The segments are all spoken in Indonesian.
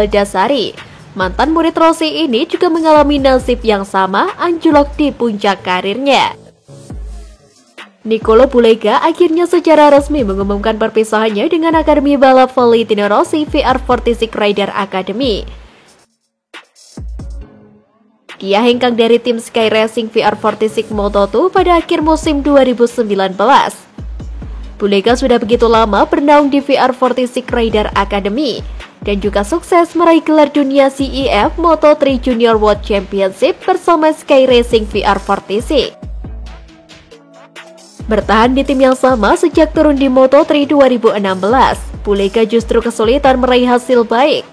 Dasari. Mantan murid Rossi ini juga mengalami nasib yang sama, anjlok di puncak karirnya. Niccolò Bulega akhirnya secara resmi mengumumkan perpisahannya dengan Akademi Balap Valentino Rossi VR46 Rider Academy. Dia hengkang dari tim Sky Racing VR46 Moto2 pada akhir musim 2019. Bulega sudah begitu lama bernaung di VR46 Rider Academy dan juga sukses meraih gelar dunia CEF Moto3 Junior World Championship bersama Sky Racing VR46. Bertahan di tim yang sama sejak turun di Moto3 2016, Bulega justru kesulitan meraih hasil baik.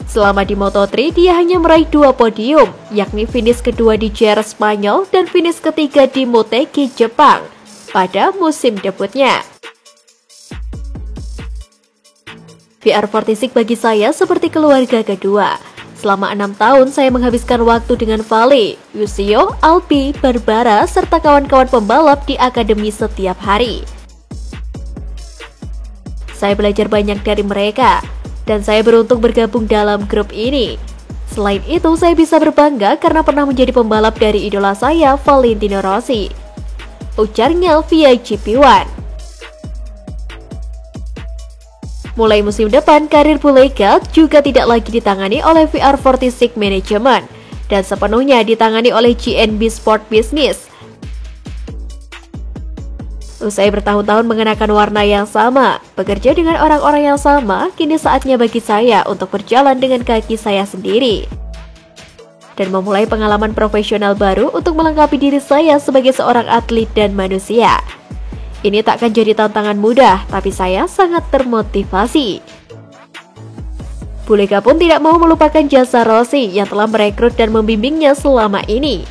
Selama di Moto3, dia hanya meraih 2 podium, yakni finish kedua di JR Spanyol dan finish ketiga di Motegi Jepang pada musim debutnya. VR46 bagi saya seperti keluarga kedua. Selama 6 tahun saya menghabiskan waktu dengan Vale, Yusio, Alpi, Barbara, serta kawan-kawan pembalap di akademi setiap hari. Saya belajar banyak dari mereka, dan saya beruntung bergabung dalam grup ini. Selain itu, saya bisa berbangga karena pernah menjadi pembalap dari idola saya, Valentino Rossi. Ujarnya via GP1. Mulai musim depan, karir Bulega juga tidak lagi ditangani oleh VR46 Management dan sepenuhnya ditangani oleh GNB Sport Business. Usai bertahun-tahun mengenakan warna yang sama, bekerja dengan orang-orang yang sama, kini saatnya bagi saya untuk berjalan dengan kaki saya sendiri dan memulai pengalaman profesional baru untuk melengkapi diri saya sebagai seorang atlet dan manusia. Ini tak akan jadi tantangan mudah, tapi saya sangat termotivasi. Bulega pun tidak mau melupakan jasa Rossi yang telah merekrut dan membimbingnya selama ini.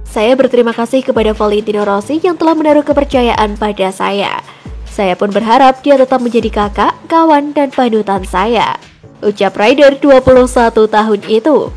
Saya berterima kasih kepada Valentino Rossi yang telah menaruh kepercayaan pada saya. Saya pun berharap dia tetap menjadi kakak, kawan, dan panutan saya. Ucap rider 21 tahun itu.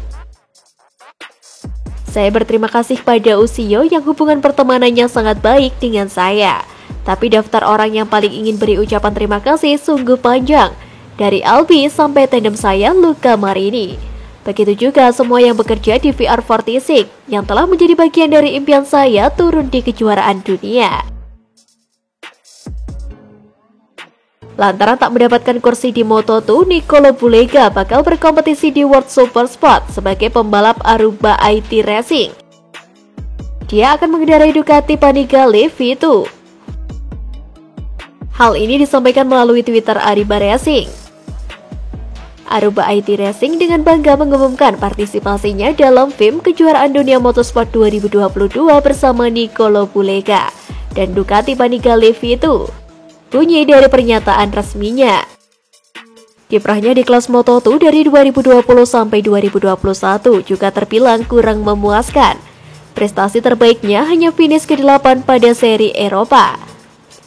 Saya berterima kasih pada Usio yang hubungan pertemanannya sangat baik dengan saya. Tapi daftar orang yang paling ingin beri ucapan terima kasih sungguh panjang. Dari Albi sampai tandem saya Luca Marini. Begitu juga semua yang bekerja di VR46 yang telah menjadi bagian dari impian saya turun di kejuaraan dunia. Lantaran tak mendapatkan kursi di Moto2, Niccolò Bulega bakal berkompetisi di World Supersport sebagai pembalap Aruba IT Racing. Dia akan mengendarai Ducati Panigale V2. Hal ini disampaikan melalui Twitter Aruba Racing. Aruba IT Racing dengan bangga mengumumkan partisipasinya dalam FIM Kejuaraan Dunia Motorsport 2022 bersama Niccolò Bulega dan Ducati Panigale V2. Bunyi dari pernyataan resminya. Kiprahnya di kelas Moto2 dari 2020 sampai 2021 juga terbilang kurang memuaskan. Prestasi terbaiknya hanya finish ke-8 pada seri Eropa.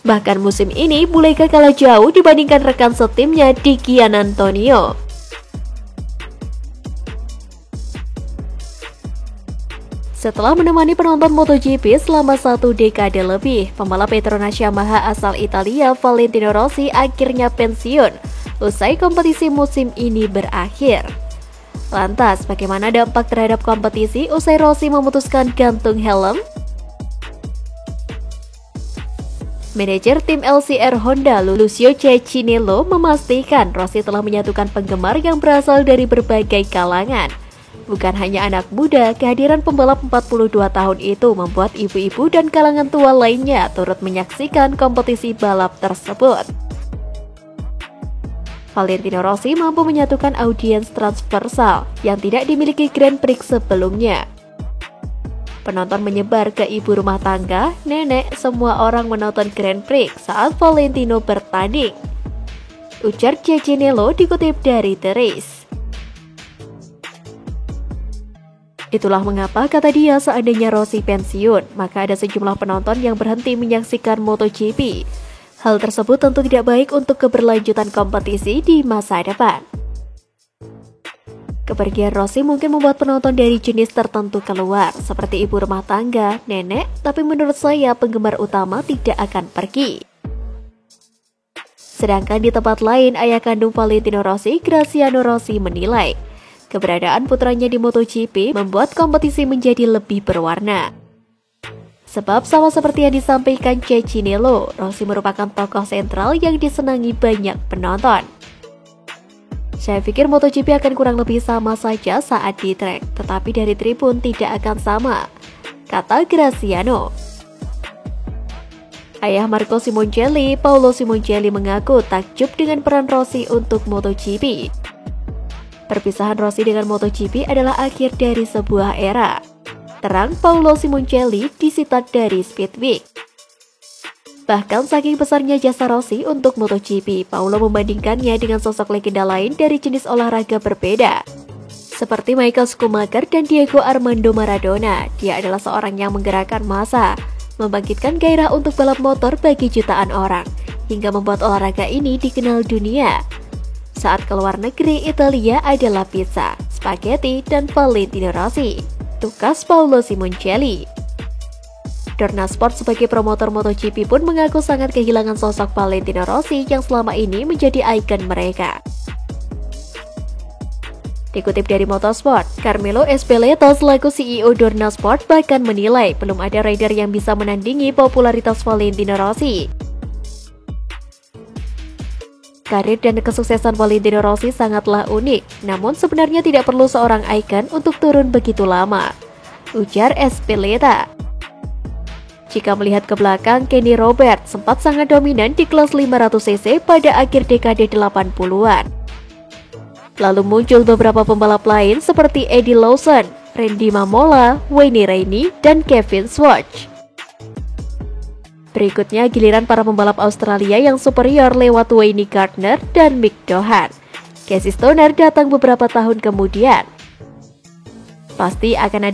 Bahkan musim ini Bulega kalah jauh dibandingkan rekan setimnya di Gian Antonio. Setelah menemani penonton MotoGP selama 1 dekade lebih, pembalap Petronas Yamaha asal Italia Valentino Rossi akhirnya pensiun usai kompetisi musim ini berakhir. Lantas, bagaimana dampak terhadap kompetisi usai Rossi memutuskan gantung helm? Manajer tim LCR Honda Lucio Cecchinello memastikan Rossi telah menyatukan penggemar yang berasal dari berbagai kalangan. Bukan hanya anak muda, kehadiran pembalap 42 tahun itu membuat ibu-ibu dan kalangan tua lainnya turut menyaksikan kompetisi balap tersebut. Valentino Rossi mampu menyatukan audiens transversal yang tidak dimiliki Grand Prix sebelumnya. Penonton menyebar ke ibu rumah tangga, nenek, semua orang menonton Grand Prix saat Valentino bertanding. Ujar Cecchinello dikutip dari The Race. Itulah mengapa, kata dia, seandainya Rossi pensiun, maka ada sejumlah penonton yang berhenti menyaksikan MotoGP. Hal tersebut tentu tidak baik untuk keberlanjutan kompetisi di masa depan. Kepergian Rossi mungkin membuat penonton dari jenis tertentu keluar, seperti ibu rumah tangga, nenek, tapi menurut saya penggemar utama tidak akan pergi. Sedangkan di tempat lain, ayah kandung Valentino Rossi, Graziano Rossi, menilai keberadaan putranya di MotoGP membuat kompetisi menjadi lebih berwarna. Sebab sama seperti yang disampaikan Cecinello, Rossi merupakan tokoh sentral yang disenangi banyak penonton. Saya pikir MotoGP akan kurang lebih sama saja saat di trek, tetapi dari tribun tidak akan sama, kata Graziano. Ayah Marco Simoncelli, Paolo Simoncelli, mengaku takjub dengan peran Rossi untuk MotoGP. Perpisahan Rossi dengan MotoGP adalah akhir dari sebuah era, terang Paolo Simoncelli di sitat dari Speed Week. Bahkan saking besarnya jasa Rossi untuk MotoGP, Paolo membandingkannya dengan sosok legenda lain dari jenis olahraga berbeda, seperti Michael Schumacher dan Diego Armando Maradona. Dia adalah seorang yang menggerakkan massa, membangkitkan gairah untuk balap motor bagi jutaan orang, hingga membuat olahraga ini dikenal dunia. Saat keluar negeri, Italia adalah pizza, spaghetti, dan Valentino Rossi, tukas Paolo Simoncelli. Dorna Sport sebagai promotor MotoGP pun mengaku sangat kehilangan sosok Valentino Rossi yang selama ini menjadi ikon mereka. Dikutip dari Motorsport, Carmelo Ezpeleta selaku CEO Dorna Sport bahkan menilai belum ada rider yang bisa menandingi popularitas Valentino Rossi. Karir dan kesuksesan Valentino Rossi sangatlah unik, namun sebenarnya tidak perlu seorang ikon untuk turun begitu lama, ujar Ezpeleta. Jika melihat ke belakang, Kenny Robert sempat sangat dominan di kelas 500cc pada akhir dekade 80-an. Lalu muncul beberapa pembalap lain seperti Eddie Lawson, Randy Mamola, Wayne Rainey, dan Kevin Schwantz. Berikutnya giliran para pembalap Australia yang superior lewat Wayne Gardner dan Mick Doohan. Casey Stoner datang beberapa tahun kemudian. Pasti akan ada